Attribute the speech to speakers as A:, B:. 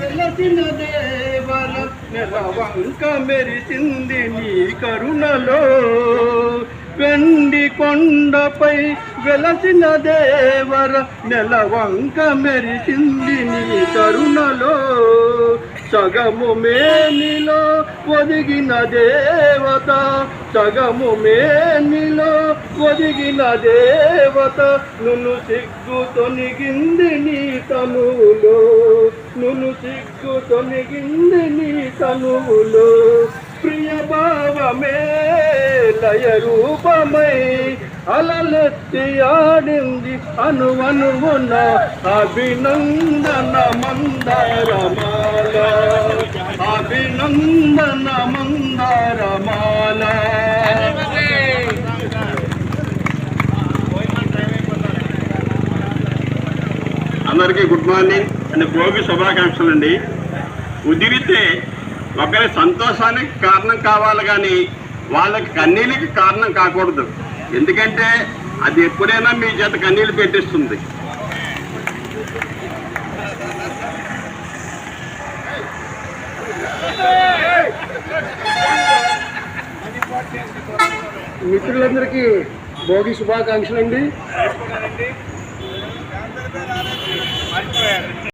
A: వెలసిన దేవర నెలవంక మెరిసింది నీ కరుణలో, వెండి కొండపై వెలసిన దేవర నెలవంక మెరిసింది నీ కరుణలో, సగము మేనిలో ఒదిగిన దేవత, సగము మేనిలో ఒదిగిన దేవత, నును సిగ్గు తొనిగింది నీ తనువులో, నును సిగ్గు తొనిగింది నీ తనువులో, ప్రియ భావమే లయ రూపమై అలలెత్తి ఆడింది అనువనువున అభినందన మందారమాల, అభినందన మందారమాల.
B: అందరికీ గుడ్ మార్నింగ్ అండ్ భోగి శుభాకాంక్షలు అండి. ఉదిరితే ఒకరి సంతోషానికి కారణం కావాలి కానీ వాళ్ళకి కన్నీళ్ళకి కారణం కాకూడదు. ఎందుకంటే అది ఎప్పుడైనా మీ చేత కన్నీళ్ళు పెట్టిస్తుంది.
A: మిత్రులందరికీ భోగి శుభాకాంక్షలు అండి.